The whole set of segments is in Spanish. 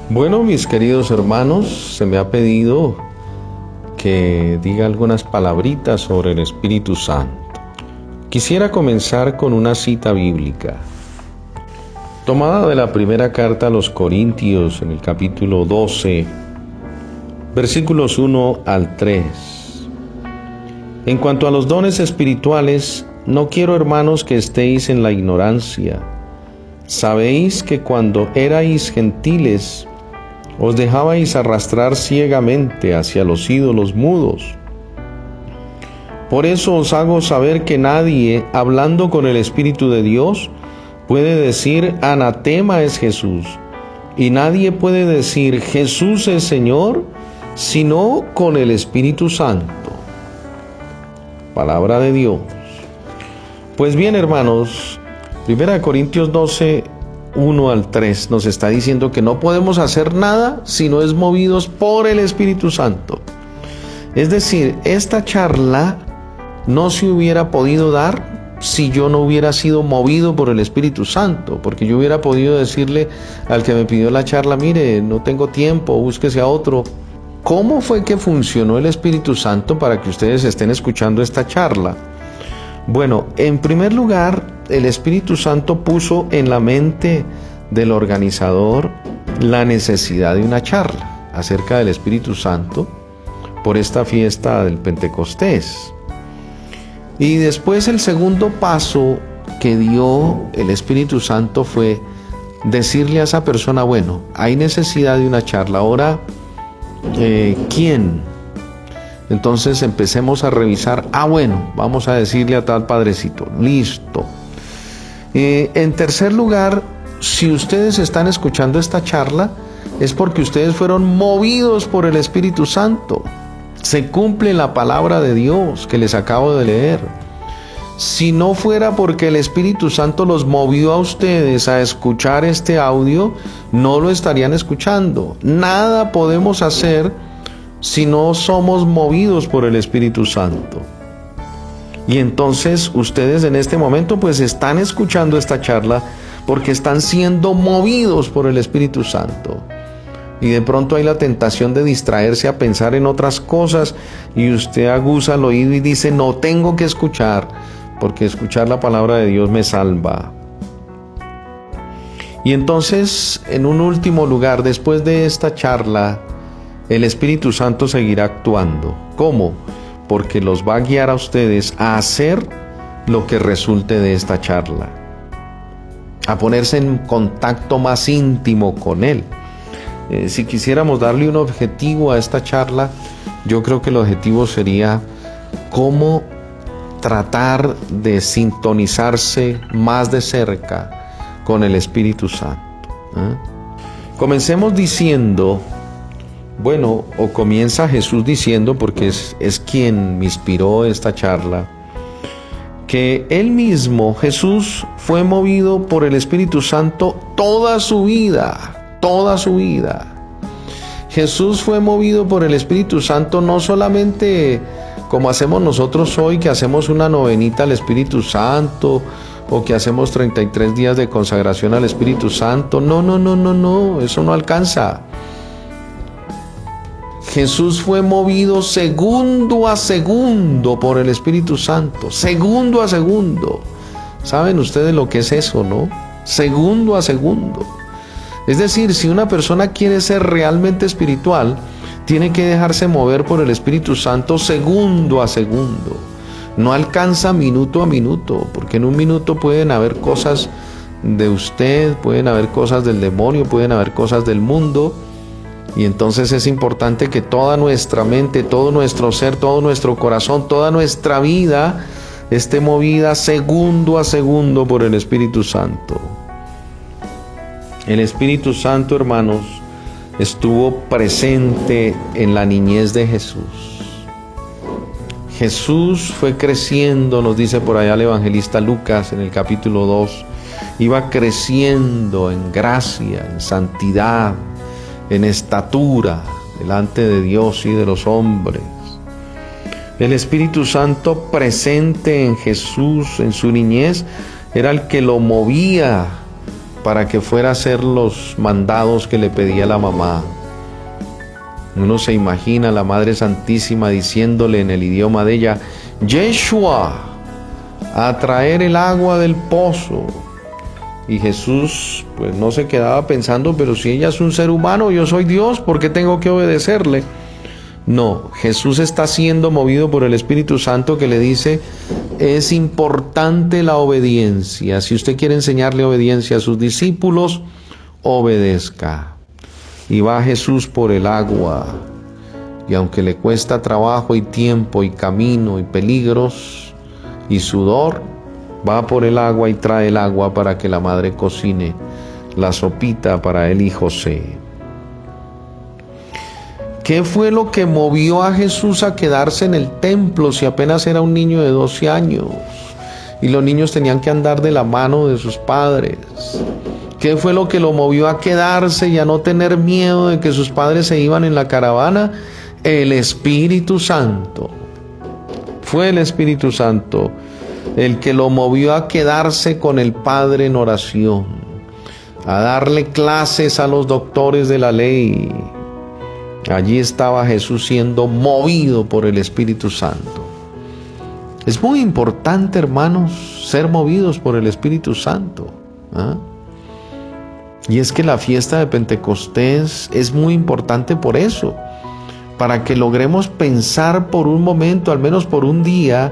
Bueno, mis queridos hermanos, se me ha pedido que diga algunas palabritas sobre el Espíritu Santo. Quisiera comenzar con una cita bíblica, tomada de la primera carta a los Corintios, en el capítulo 12, versículos 1 al 3. En cuanto a los dones espirituales, no quiero, hermanos, que estéis en la ignorancia. Sabéis que cuando erais gentiles, os dejabais arrastrar ciegamente hacia los ídolos mudos. Por eso os hago saber que nadie, hablando con el Espíritu de Dios, puede decir anatema es Jesús, y nadie puede decir Jesús es Señor, sino con el Espíritu Santo. Palabra de Dios. Pues bien, hermanos, 1 Corintios 12, 1 al 3 nos está diciendo que no podemos hacer nada si no es movidos por el Espíritu Santo. Es decir, esta charla no se hubiera podido dar si yo no hubiera sido movido por el Espíritu Santo, porque yo hubiera podido decirle al que me pidió la charla, mire, no tengo tiempo, búsquese a otro. ¿Cómo fue que funcionó el Espíritu Santo para que ustedes estén escuchando esta charla? Bueno, en primer lugar, el Espíritu Santo puso en la mente del organizador la necesidad de una charla acerca del Espíritu Santo por esta fiesta del Pentecostés. Y después el segundo paso que dio el Espíritu Santo fue decirle a esa persona, bueno, hay necesidad de una charla, ahora, ¿quién? Entonces empecemos a revisar, bueno, vamos a decirle a tal padrecito, listo. En tercer lugar, si ustedes están escuchando esta charla, es porque ustedes fueron movidos por el Espíritu Santo. Se cumple la palabra de Dios que les acabo de leer. Si no fuera porque el Espíritu Santo los movió a ustedes a escuchar este audio, no lo estarían escuchando. Nada podemos hacer si no somos movidos por el Espíritu Santo. Y entonces ustedes en este momento pues están escuchando esta charla porque están siendo movidos por el Espíritu Santo. Y de pronto hay la tentación de distraerse a pensar en otras cosas y usted aguza el oído y dice, no tengo que escuchar, porque escuchar la palabra de Dios me salva. Y entonces, en un último lugar, después de esta charla, el Espíritu Santo seguirá actuando. ¿Cómo? Porque los va a guiar a ustedes a hacer lo que resulte de esta charla, a ponerse en contacto más íntimo con Él. Si quisiéramos darle un objetivo a esta charla, yo creo que el objetivo sería cómo tratar de sintonizarse más de cerca con el Espíritu Santo. Comencemos diciendo, bueno, o comienza Jesús diciendo, porque es quien me inspiró esta charla, que Él mismo, Jesús, fue movido por el Espíritu Santo toda su vida. Toda su vida. Jesús fue movido por el Espíritu Santo no solamente como hacemos nosotros hoy, que hacemos una novenita al Espíritu Santo, o que hacemos 33 días de consagración al Espíritu Santo. No, eso no alcanza. Jesús fue movido segundo a segundo por el Espíritu Santo, segundo a segundo. ¿Saben ustedes lo que es eso, no? Segundo a segundo. Es decir, si una persona quiere ser realmente espiritual, tiene que dejarse mover por el Espíritu Santo segundo a segundo. No alcanza minuto a minuto, porque en un minuto pueden haber cosas de usted, pueden haber cosas del demonio, pueden haber cosas del mundo. Y entonces es importante que toda nuestra mente, todo nuestro ser, todo nuestro corazón, toda nuestra vida esté movida segundo a segundo por el Espíritu Santo. El Espíritu Santo, hermanos, estuvo presente en la niñez de Jesús. Jesús fue creciendo, nos dice por allá el evangelista Lucas en el capítulo 2, iba creciendo en gracia, en santidad, en estatura delante de Dios y de los hombres. El Espíritu Santo presente en Jesús en su niñez era el que lo movía para que fuera a hacer los mandados que le pedía la mamá. Uno se imagina a la Madre Santísima diciéndole en el idioma de ella: Yeshua, a traer el agua del pozo. Y Jesús pues no se quedaba pensando, pero si ella es un ser humano, yo soy Dios, ¿por qué tengo que obedecerle? No, Jesús está siendo movido por el Espíritu Santo, que le dice: es importante la obediencia. Si usted quiere enseñarle obediencia a sus discípulos, obedezca. Y va Jesús por el agua, y aunque le cuesta trabajo y tiempo y camino y peligros y sudor, va por el agua y trae el agua para que la madre cocine la sopita para él y José. ¿Qué fue lo que movió a Jesús a quedarse en el templo si apenas era un niño de 12 años y los niños tenían que andar de la mano de sus padres? ¿Qué fue lo que lo movió a quedarse y a no tener miedo de que sus padres se iban en la caravana? El Espíritu Santo. Fue el Espíritu Santo el que lo movió a quedarse con el Padre en oración, a darle clases a los doctores de la ley. Allí estaba Jesús siendo movido por el Espíritu Santo. Es muy importante, hermanos, ser movidos por el Espíritu Santo. Y es que la fiesta de Pentecostés es muy importante por eso, para que logremos pensar por un momento, al menos por un día,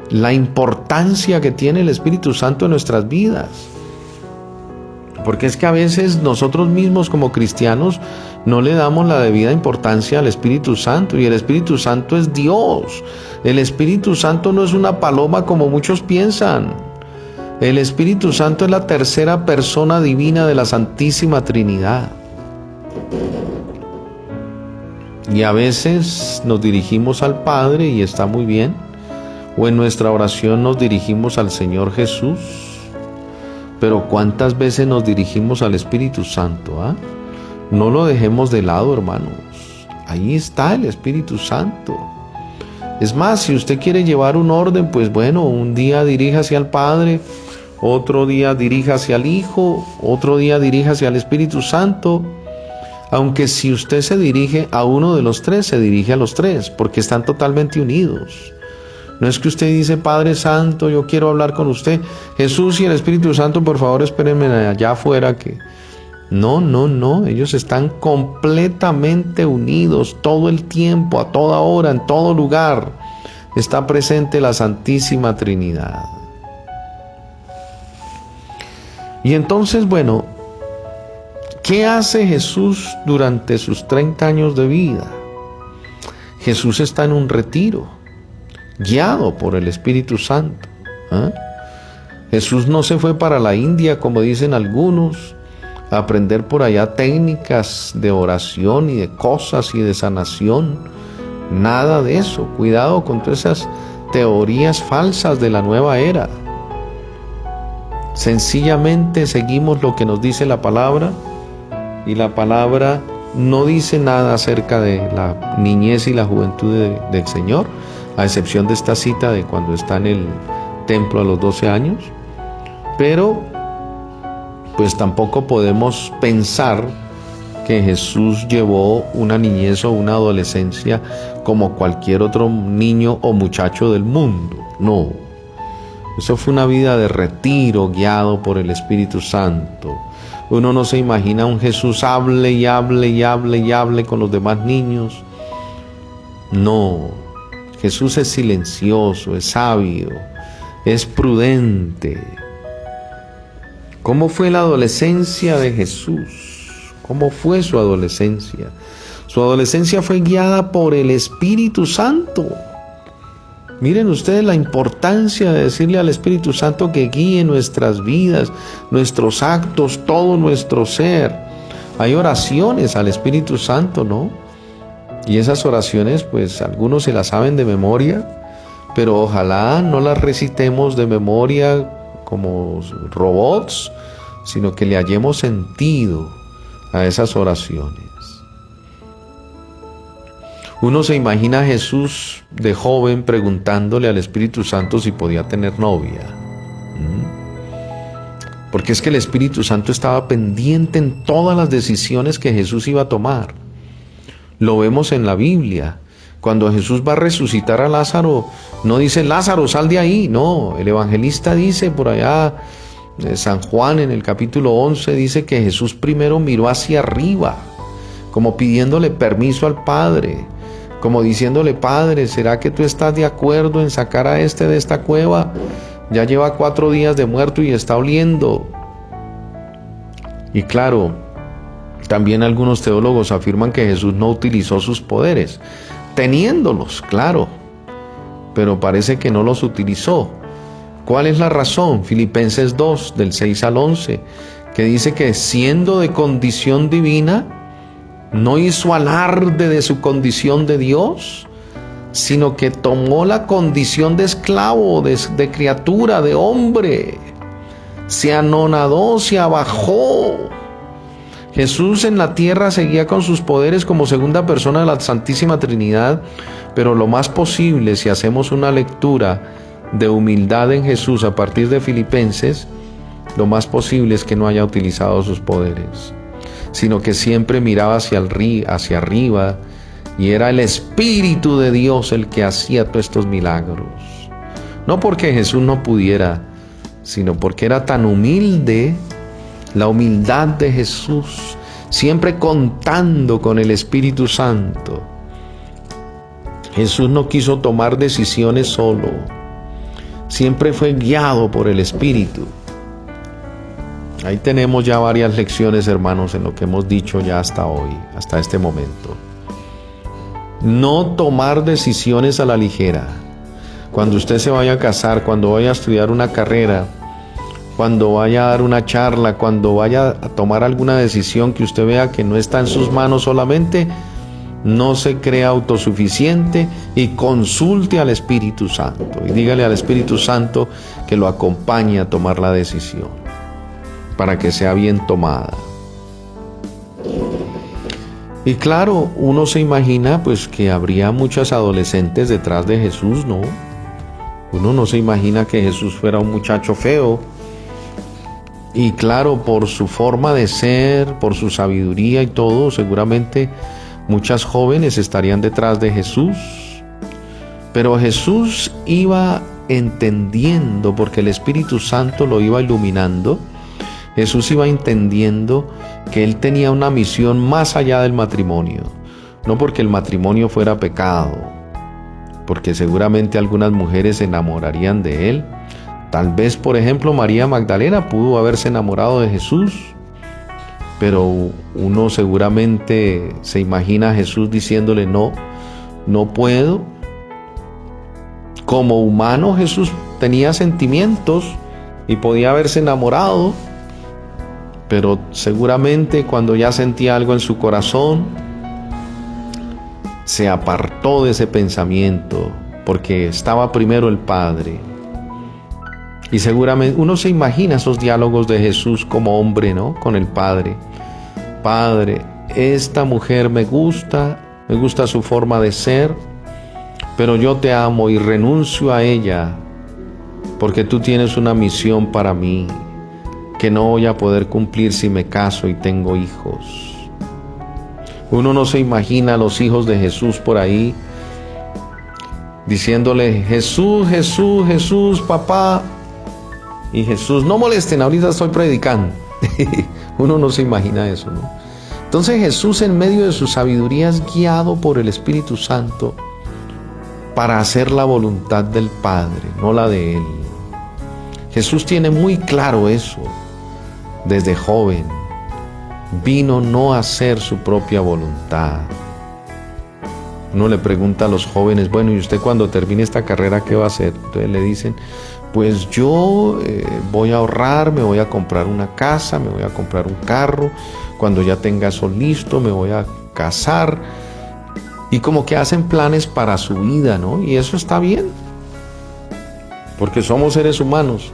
la importancia que tiene el Espíritu Santo en nuestras vidas. Porque es que a veces nosotros mismos como cristianos no le damos la debida importancia al Espíritu Santo, y el Espíritu Santo es Dios. El Espíritu Santo no es una paloma como muchos piensan. El Espíritu Santo es la tercera persona divina de la Santísima Trinidad. Y a veces nos dirigimos al Padre y está muy bien, o en nuestra oración nos dirigimos al Señor Jesús, pero ¿cuántas veces nos dirigimos al Espíritu Santo? No lo dejemos de lado, hermanos. Ahí está el Espíritu Santo. Es más, si usted quiere llevar un orden, pues bueno, un día diríjase al Padre, otro día diríjase al Hijo, otro día diríjase al Espíritu Santo. Aunque si usted se dirige a uno de los tres, se dirige a los tres, porque están totalmente unidos. No es que usted dice: Padre Santo, yo quiero hablar con usted. Jesús y el Espíritu Santo, por favor, espérenme allá afuera que... No. Ellos están completamente unidos todo el tiempo, a toda hora, en todo lugar. Está presente la Santísima Trinidad. Y entonces, bueno, ¿qué hace Jesús durante sus 30 años de vida? Jesús está en un retiro, guiado por el Espíritu Santo. Jesús no se fue para la India, como dicen algunos, a aprender por allá técnicas de oración y de cosas y de sanación. Nada de eso. Cuidado con todas esas teorías falsas de la nueva era. Sencillamente seguimos lo que nos dice la palabra, y la palabra no dice nada acerca de la niñez y la juventud del Señor, a excepción de esta cita de cuando está en el templo a los 12 años. Pero pues tampoco podemos pensar que Jesús llevó una niñez o una adolescencia como cualquier otro niño o muchacho del mundo. No, eso fue una vida de retiro guiado por el Espíritu Santo. Uno no se imagina a un Jesús hable y hable y hable y hable con los demás niños. No, Jesús es silencioso, es sabio, es prudente. ¿Cómo fue la adolescencia de Jesús? ¿Cómo fue su adolescencia? Su adolescencia fue guiada por el Espíritu Santo. Miren ustedes la importancia de decirle al Espíritu Santo que guíe nuestras vidas, nuestros actos, todo nuestro ser. Hay oraciones al Espíritu Santo, ¿no? Y esas oraciones, pues algunos se las saben de memoria, pero ojalá no las recitemos de memoria como robots, sino que le hallemos sentido a esas oraciones. Uno se imagina a Jesús de joven preguntándole al Espíritu Santo si podía tener novia. porque es que el Espíritu Santo estaba pendiente en todas las decisiones que Jesús iba a tomar. Lo vemos en la Biblia. Cuando Jesús va a resucitar a Lázaro, no dice, Lázaro, sal de ahí. No, el evangelista dice por allá, San Juan en el capítulo 11, dice que Jesús primero miró hacia arriba, como pidiéndole permiso al Padre, como diciéndole, Padre, ¿será que tú estás de acuerdo en sacar a este de esta cueva? Ya lleva 4 días de muerto y está oliendo. Y claro, también algunos teólogos afirman que Jesús no utilizó sus poderes, teniéndolos, claro, pero parece que no los utilizó. ¿Cuál es la razón? Filipenses 2, del 6 al 11, que dice que siendo de condición divina, no hizo alarde de su condición de Dios, sino que tomó la condición de esclavo, de criatura, de hombre. Se anonadó, se abajó. Jesús en la tierra seguía con sus poderes como segunda persona de la Santísima Trinidad, pero lo más posible, si hacemos una lectura de humildad en Jesús a partir de Filipenses, lo más posible es que no haya utilizado sus poderes, sino que siempre miraba hacia arriba, y era el Espíritu de Dios el que hacía todos estos milagros. No porque Jesús no pudiera, sino porque era tan humilde. La humildad de Jesús, siempre contando con el Espíritu Santo. Jesús no quiso tomar decisiones solo, siempre fue guiado por el Espíritu. Ahí tenemos ya varias lecciones, hermanos, en lo que hemos dicho ya hasta hoy, hasta este momento. No tomar decisiones a la ligera. Cuando usted se vaya a casar, cuando vaya a estudiar una carrera, cuando vaya a dar una charla, cuando vaya a tomar alguna decisión que usted vea que no está en sus manos solamente, no se crea autosuficiente y consulte al Espíritu Santo. Y dígale al Espíritu Santo que lo acompañe a tomar la decisión, para que sea bien tomada. Y claro, uno se imagina pues que habría muchas adolescentes detrás de Jesús, ¿no? Uno no se imagina que Jesús fuera un muchacho feo. Y claro, por su forma de ser, por su sabiduría y todo, seguramente muchas jóvenes estarían detrás de Jesús. Pero Jesús iba entendiendo, porque el Espíritu Santo lo iba iluminando. Jesús iba entendiendo que Él tenía una misión más allá del matrimonio. No porque el matrimonio fuera pecado, porque seguramente algunas mujeres se enamorarían de Él. Tal vez, por ejemplo, María Magdalena pudo haberse enamorado de Jesús, pero uno seguramente se imagina a Jesús diciéndole, no puedo. Como humano, Jesús tenía sentimientos y podía haberse enamorado, pero seguramente cuando ya sentía algo en su corazón, se apartó de ese pensamiento, porque estaba primero el Padre. Y seguramente uno se imagina esos diálogos de Jesús como hombre, ¿no? Con el Padre. Padre, esta mujer me gusta su forma de ser, pero yo te amo y renuncio a ella, porque tú tienes una misión para mí, que no voy a poder cumplir si me caso y tengo hijos. Uno no se imagina a los hijos de Jesús por ahí, diciéndole, Jesús, Jesús, Jesús, papá. Y Jesús, no molesten, ahorita estoy predicando. Uno no se imagina eso, ¿no? Entonces Jesús, en medio de su sabiduría, es guiado por el Espíritu Santo para hacer la voluntad del Padre, no la de Él. Jesús tiene muy claro eso desde joven. Vino no a hacer su propia voluntad. Uno le pregunta a los jóvenes, bueno, ¿y usted cuando termine esta carrera qué va a hacer? Entonces le dicen, pues yo voy a ahorrar, me voy a comprar una casa, me voy a comprar un carro, cuando ya tenga eso listo me voy a casar, y como que hacen planes para su vida, ¿no? Y eso está bien, porque somos seres humanos,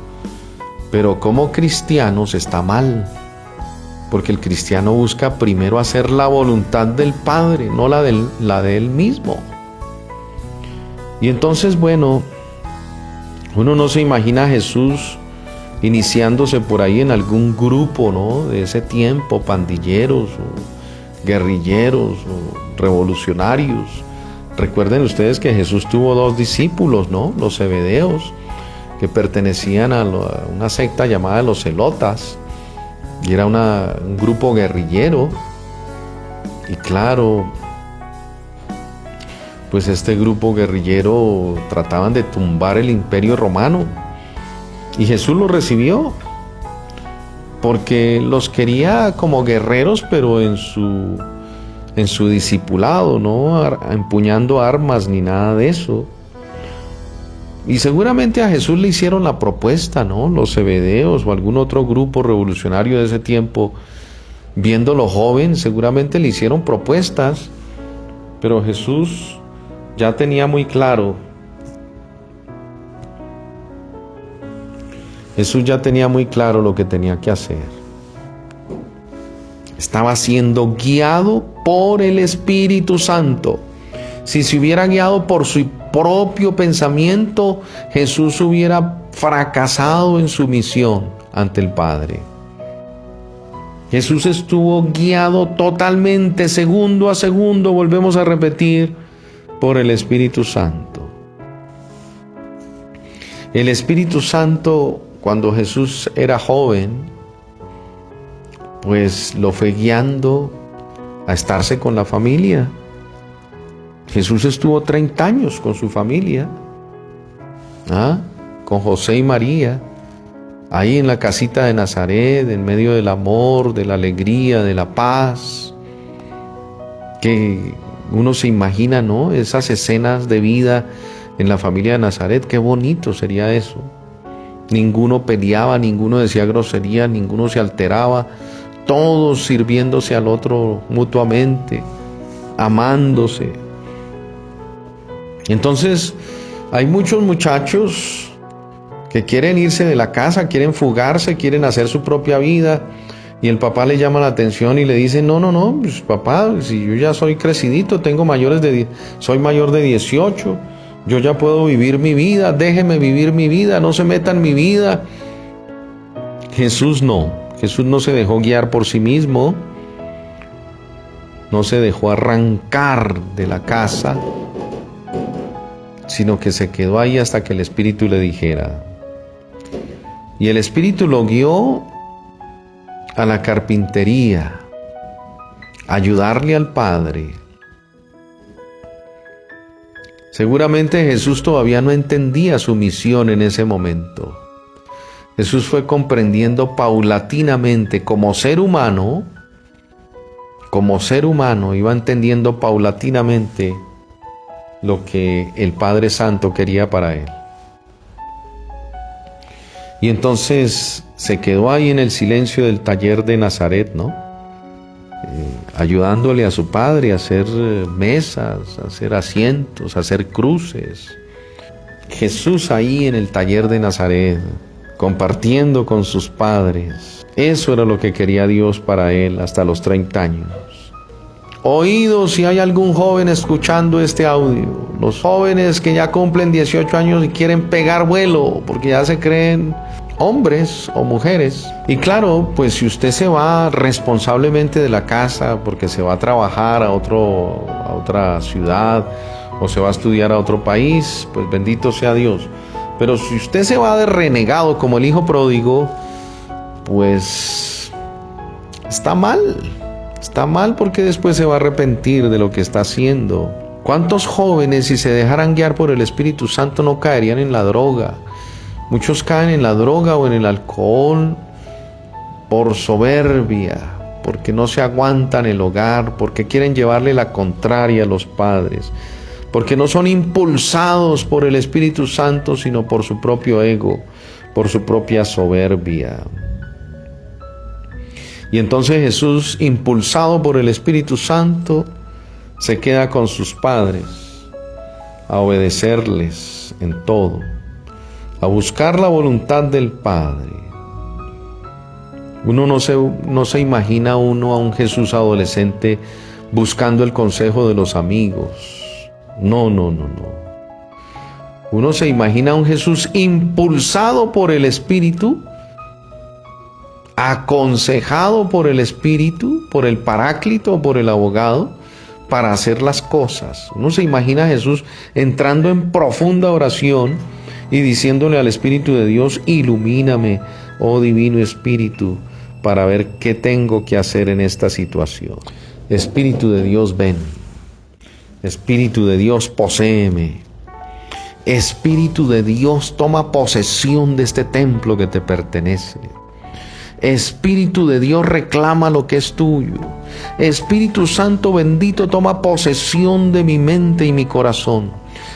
pero como cristianos está mal, porque el cristiano busca primero hacer la voluntad del Padre, no la de él mismo. Y entonces, bueno, uno no se imagina a Jesús iniciándose por ahí en algún grupo, ¿no?, de ese tiempo, pandilleros o guerrilleros o revolucionarios. Recuerden ustedes que Jesús tuvo 2 discípulos, ¿no?, los zebedeos, que pertenecían a una secta llamada los celotas, y era un grupo guerrillero. Y claro, pues este grupo guerrillero trataban de tumbar el imperio romano, y Jesús los recibió porque los quería como guerreros, pero en su discipulado, no empuñando armas ni nada de eso. Y seguramente a Jesús le hicieron la propuesta, ¿no?, los zebedeos o algún otro grupo revolucionario de ese tiempo, viéndolo joven, seguramente le hicieron propuestas, pero Jesús ya tenía muy claro. Jesús ya tenía muy claro lo que tenía que hacer. Estaba siendo guiado por el Espíritu Santo. Si se hubiera guiado por su propio pensamiento, Jesús hubiera fracasado en su misión ante el Padre. Jesús estuvo guiado totalmente, segundo a segundo, volvemos a repetir, por el Espíritu Santo. El Espíritu Santo, cuando Jesús era joven, pues lo fue guiando a estarse con la familia. Jesús estuvo 30 años con su familia, con José y María, ahí en la casita de Nazaret, en medio del amor, de la alegría, de la paz, que uno se imagina, ¿no?, esas escenas de vida en la familia de Nazaret. Qué bonito sería eso. Ninguno peleaba, ninguno decía grosería, ninguno se alteraba, todos sirviéndose al otro mutuamente, amándose. Entonces, hay muchos muchachos que quieren irse de la casa, quieren fugarse, quieren hacer su propia vida, y el papá le llama la atención y le dice: no, pues papá, si yo ya soy crecidito, soy mayor de 18, yo ya puedo vivir mi vida, déjeme vivir mi vida, no se meta en mi vida. Jesús no se dejó guiar por sí mismo, no se dejó arrancar de la casa, sino que se quedó ahí hasta que el Espíritu le dijera. Y el Espíritu lo guió a la carpintería, a ayudarle al Padre. Seguramente Jesús todavía no entendía su misión en ese momento. Jesús fue comprendiendo paulatinamente, como ser humano, iba entendiendo paulatinamente lo que el Padre Santo quería para él. Y entonces se quedó ahí en el silencio del taller de Nazaret, ¿no?, ayudándole a su padre a hacer mesas, a hacer asientos, a hacer cruces. Jesús ahí en el taller de Nazaret, compartiendo con sus padres. Eso era lo que quería Dios para él hasta los 30 años. Oídos si hay algún joven escuchando este audio, los jóvenes que ya cumplen 18 años y quieren pegar vuelo porque ya se creen hombres o mujeres. Y claro, pues si usted se va responsablemente de la casa porque se va a trabajar a otra ciudad o se va a estudiar a otro país, pues bendito sea Dios. Pero si usted se va de renegado como el hijo pródigo, pues está mal. Está mal porque después se va a arrepentir de lo que está haciendo. ¿Cuántos jóvenes, si se dejaran guiar por el Espíritu Santo, no caerían en la droga? Muchos caen en la droga o en el alcohol por soberbia, porque no se aguantan el hogar, porque quieren llevarle la contraria a los padres, porque no son impulsados por el Espíritu Santo, sino por su propio ego, por su propia soberbia. Y entonces Jesús, impulsado por el Espíritu Santo, se queda con sus padres, a obedecerles en todo, a buscar la voluntad del Padre. Uno no se imagina a un Jesús adolescente buscando el consejo de los amigos. No. Uno se imagina a un Jesús impulsado por el Espíritu, aconsejado por el Espíritu, por el Paráclito, por el abogado, para hacer las cosas. Uno se imagina a Jesús entrando en profunda oración y diciéndole al Espíritu de Dios: ilumíname, oh Divino Espíritu, para ver qué tengo que hacer en esta situación. Espíritu de Dios, ven. Espíritu de Dios, poséeme. Espíritu de Dios, toma posesión de este templo que te pertenece. Espíritu de Dios, reclama lo que es tuyo. Espíritu Santo bendito, toma posesión de mi mente y mi corazón.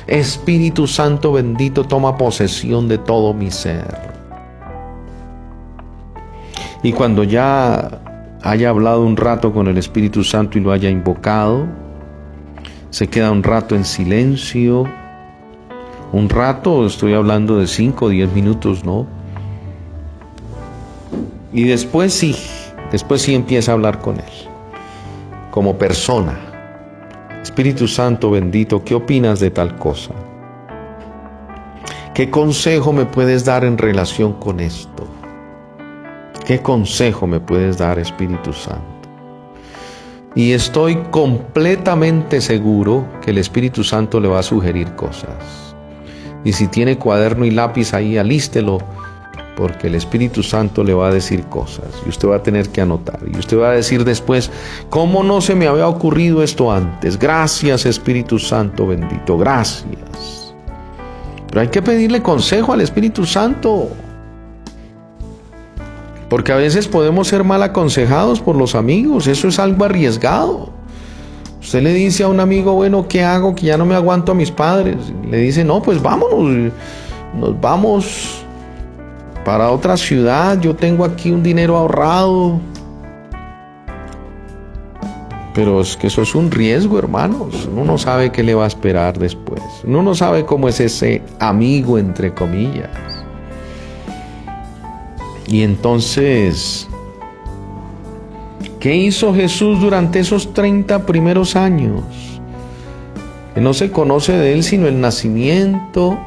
Espíritu Santo bendito, toma posesión de todo mi ser. Y cuando ya haya hablado un rato con el Espíritu Santo y lo haya invocado, se queda un rato en silencio. Un rato, estoy hablando de 5 o 10 minutos, ¿no? Y después sí empieza a hablar con Él, como persona. Espíritu Santo bendito, ¿qué opinas de tal cosa? ¿Qué consejo me puedes dar en relación con esto? ¿Qué consejo me puedes dar, Espíritu Santo? Y estoy completamente seguro que el Espíritu Santo le va a sugerir cosas. Y si tiene cuaderno y lápiz ahí, alístelo, porque el Espíritu Santo le va a decir cosas y usted va a tener que anotar. Y usted va a decir después: ¿cómo no se me había ocurrido esto antes? Gracias, Espíritu Santo bendito, gracias. Pero hay que pedirle consejo al Espíritu Santo, porque a veces podemos ser mal aconsejados por los amigos. Eso es algo arriesgado. Usted le dice a un amigo: bueno, ¿qué hago? Que ya no me aguanto a mis padres. Le dice: no, pues vámonos, nos vamos para otra ciudad, yo tengo aquí un dinero ahorrado. Pero es que eso es un riesgo, hermanos. Uno no sabe qué le va a esperar después. Uno no sabe cómo es ese amigo, entre comillas. Y entonces, ¿qué hizo Jesús durante esos 30 primeros años? Que no se conoce de él sino el nacimiento.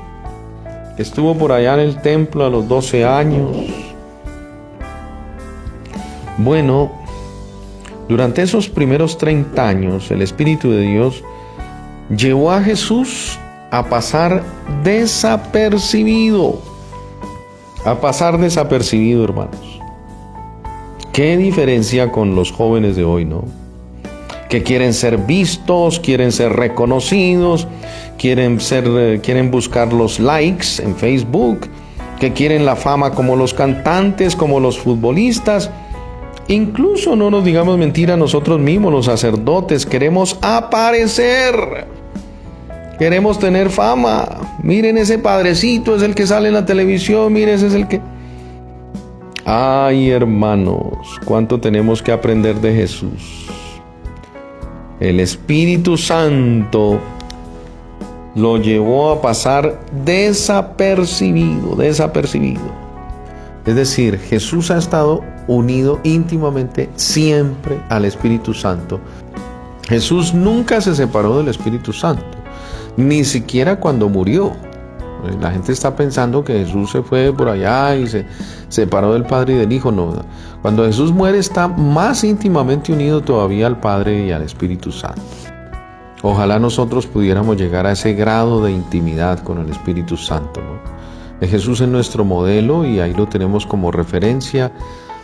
Estuvo por allá en el templo a los 12 años. Bueno, durante esos primeros 30 años, el Espíritu de Dios llevó a Jesús a pasar desapercibido. A pasar desapercibido, hermanos. Qué diferencia con los jóvenes de hoy, ¿no? Que quieren ser vistos, quieren ser reconocidos, quieren buscar los likes en Facebook, que quieren la fama como los cantantes, como los futbolistas. Incluso, no nos digamos mentira, nosotros mismos, los sacerdotes, queremos aparecer. Queremos tener fama. Miren, ese padrecito es el que sale en la televisión. Miren, ese es el que... Ay, hermanos, cuánto tenemos que aprender de Jesús. El Espíritu Santo lo llevó a pasar desapercibido. Es decir, Jesús ha estado unido íntimamente siempre al Espíritu Santo. Jesús nunca se separó del Espíritu Santo, ni siquiera cuando murió. La gente está pensando que Jesús se fue por allá y se separó del Padre y del Hijo. No, cuando Jesús muere está más íntimamente unido todavía al Padre y al Espíritu Santo. Ojalá nosotros pudiéramos llegar a ese grado de intimidad con el Espíritu Santo, ¿no? Jesús es nuestro modelo y ahí lo tenemos como referencia,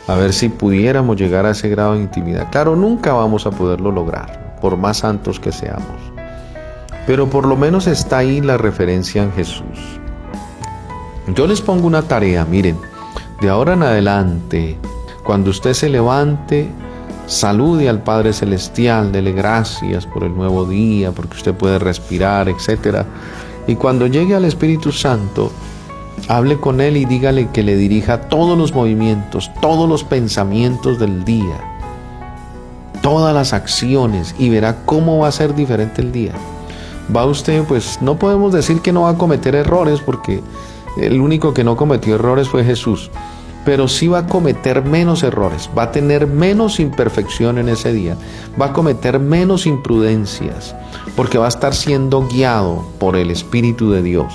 a ver si pudiéramos llegar a ese grado de intimidad. Claro, nunca vamos a poderlo lograr, por más santos que seamos. Pero por lo menos está ahí la referencia en Jesús. Yo les pongo una tarea, miren, de ahora en adelante, cuando usted se levante, salude al Padre Celestial, dele gracias por el nuevo día, porque usted puede respirar, etc. Y cuando llegue al Espíritu Santo, hable con Él y dígale que le dirija todos los movimientos, todos los pensamientos del día, todas las acciones, y verá cómo va a ser diferente el día. Va usted, pues no podemos decir que no va a cometer errores, porque el único que no cometió errores fue Jesús, pero sí va a cometer menos errores, va a tener menos imperfección en ese día, va a cometer menos imprudencias, porque va a estar siendo guiado por el Espíritu de Dios.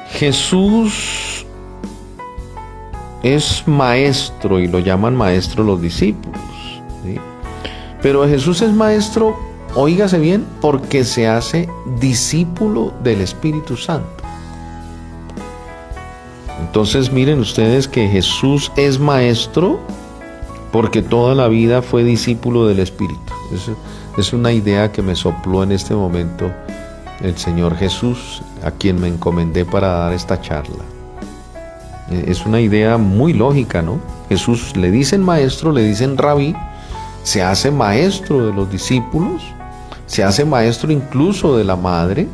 Jesús es maestro y lo llaman maestro los discípulos, ¿sí? Pero Jesús es maestro, óigase bien, porque se hace discípulo del Espíritu Santo. Entonces miren ustedes que Jesús es maestro porque toda la vida fue discípulo del Espíritu. Es una idea que me sopló en este momento el Señor Jesús, a quien me encomendé para dar esta charla. Es una idea muy lógica, ¿no? Jesús le dicen maestro, le dicen rabí, se hace maestro de los discípulos, se hace maestro incluso de la Madre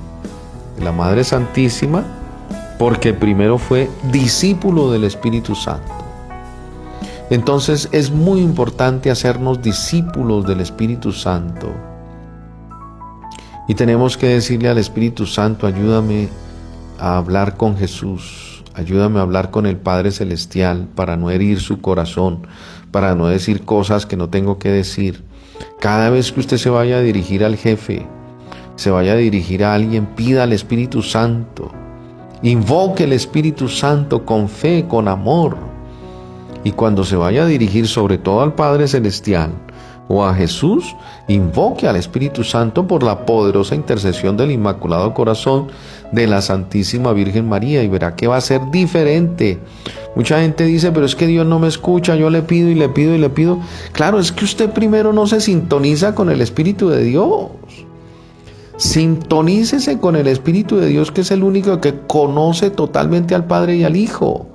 Santísima, porque primero fue discípulo del Espíritu Santo. Entonces es muy importante hacernos discípulos del Espíritu Santo. Y tenemos que decirle al Espíritu Santo, ayúdame a hablar con Jesús, ayúdame a hablar con el Padre Celestial para no herir su corazón, para no decir cosas que no tengo que decir. Cada vez que usted se vaya a dirigir al jefe, se vaya a dirigir a alguien, pida al Espíritu Santo, invoque el Espíritu Santo con fe, con amor. Y cuando se vaya a dirigir sobre todo al Padre Celestial o a Jesús, invoque al Espíritu Santo por la poderosa intercesión del Inmaculado Corazón de la Santísima Virgen María, y verá que va a ser diferente. Mucha gente dice, pero es que Dios no me escucha, yo le pido y le pido y le pido. Claro, es que usted primero no se sintoniza con el Espíritu de Dios. Sintonícese con el Espíritu de Dios, que es el único que conoce totalmente al Padre y al Hijo.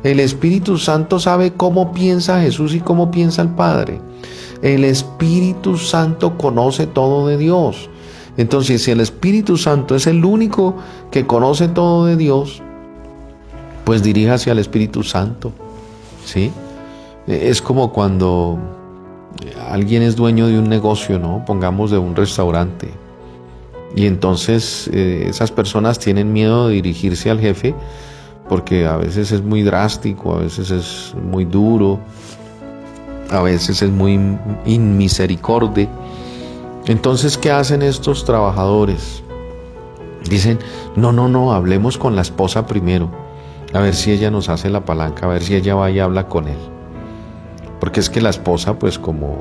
El Espíritu Santo sabe cómo piensa Jesús y cómo piensa el Padre. El Espíritu Santo conoce todo de Dios. Entonces, si el Espíritu Santo es el único que conoce todo de Dios, pues diríjase al Espíritu Santo, ¿sí? Es como cuando alguien es dueño de un negocio, ¿no? Pongamos de un restaurante. Y entonces esas personas tienen miedo de dirigirse al jefe porque a veces es muy drástico, a veces es muy duro, a veces es muy inmisericordia. Entonces, ¿qué hacen estos trabajadores? Dicen, no, hablemos con la esposa primero, a ver si ella nos hace la palanca, a ver si ella va y habla con él. Porque es que la esposa, pues como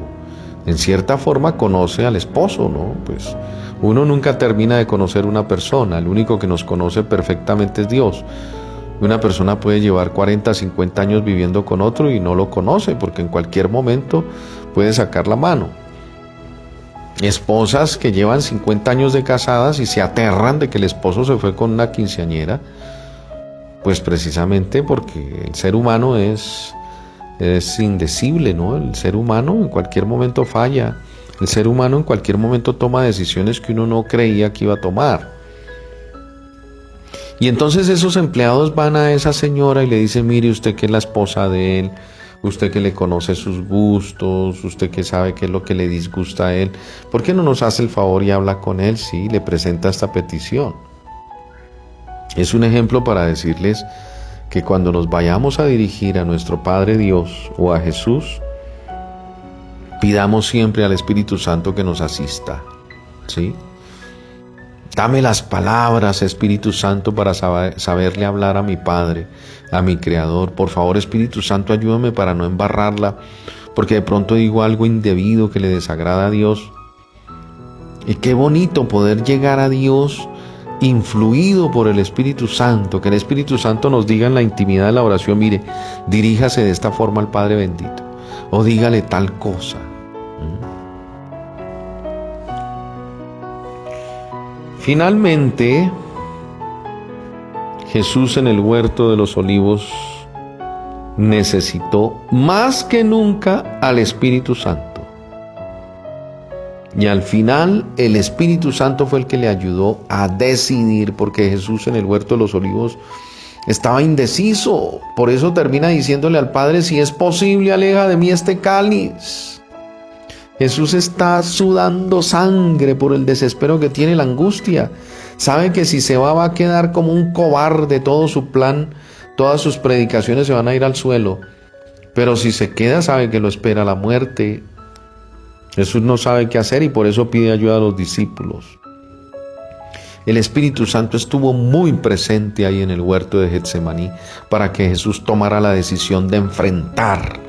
en cierta forma conoce al esposo, ¿no? Pues uno nunca termina de conocer una persona, el único que nos conoce perfectamente es Dios. Una persona puede llevar 40, 50 años viviendo con otro y no lo conoce, porque en cualquier momento puede sacar la mano. Esposas que llevan 50 años de casadas y se aterran de que el esposo se fue con una quinceañera, pues precisamente porque el ser humano es indecible, ¿no? El ser humano en cualquier momento falla. El ser humano en cualquier momento toma decisiones que uno no creía que iba a tomar. Y entonces esos empleados van a esa señora y le dicen, mire, usted que es la esposa de él, usted que le conoce sus gustos, usted que sabe qué es lo que le disgusta a él, ¿por qué no nos hace el favor y habla con él? Sí, le presenta esta petición. Es un ejemplo para decirles que cuando nos vayamos a dirigir a nuestro Padre Dios o a Jesús, pidamos siempre al Espíritu Santo que nos asista, ¿sí? Dame las palabras, Espíritu Santo, para saberle hablar a mi Padre, a mi Creador. Por favor, Espíritu Santo, ayúdame para no embarrarla, porque de pronto digo algo indebido que le desagrada a Dios. Y qué bonito poder llegar a Dios influido por el Espíritu Santo, que el Espíritu Santo nos diga en la intimidad de la oración, mire, diríjase de esta forma al Padre bendito, o dígale tal cosa. Finalmente, Jesús en el huerto de los olivos necesitó más que nunca al Espíritu Santo. Y al final el Espíritu Santo fue el que le ayudó a decidir, porque Jesús en el huerto de los olivos estaba indeciso. Por eso termina diciéndole al Padre, si es posible, aleja de mí este cáliz. Jesús está sudando sangre por el desespero que tiene, la angustia. Sabe que si se va a quedar como un cobarde, todo su plan, todas sus predicaciones se van a ir al suelo. Pero si se queda, sabe que lo espera la muerte. Jesús no sabe qué hacer y por eso pide ayuda a los discípulos. El Espíritu Santo estuvo muy presente ahí en el huerto de Getsemaní para que Jesús tomara la decisión de enfrentar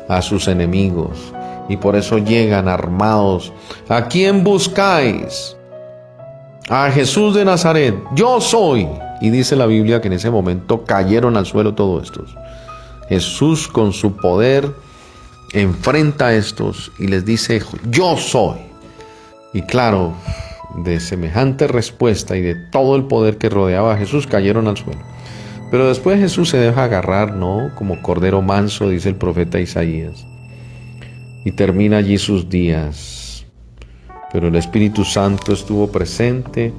a sus enemigos. Y por eso llegan armados. ¿A quién buscáis? A Jesús de Nazaret. Yo soy. Y dice la Biblia que en ese momento cayeron al suelo todos estos. Jesús con su poder enfrenta a estos y les dice: yo soy. Y claro, de semejante respuesta y de todo el poder que rodeaba a Jesús, cayeron al suelo. Pero después Jesús se deja agarrar, ¿no? Como cordero manso, dice el profeta Isaías. Y termina allí sus días. Pero el Espíritu Santo estuvo presente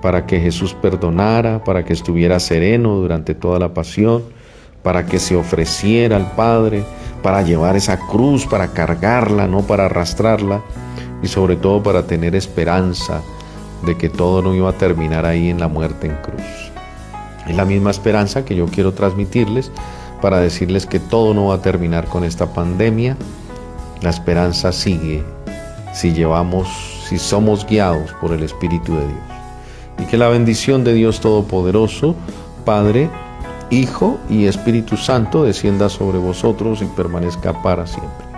para que Jesús perdonara, para que estuviera sereno durante toda la pasión, para que se ofreciera al Padre, para llevar esa cruz, para cargarla, no para arrastrarla, y sobre todo para tener esperanza de que todo no iba a terminar ahí en la muerte en cruz. Es la misma esperanza que yo quiero transmitirles para decirles que todo no va a terminar con esta pandemia. La esperanza sigue si somos guiados por el Espíritu de Dios. Y que la bendición de Dios Todopoderoso, Padre, Hijo y Espíritu Santo descienda sobre vosotros y permanezca para siempre.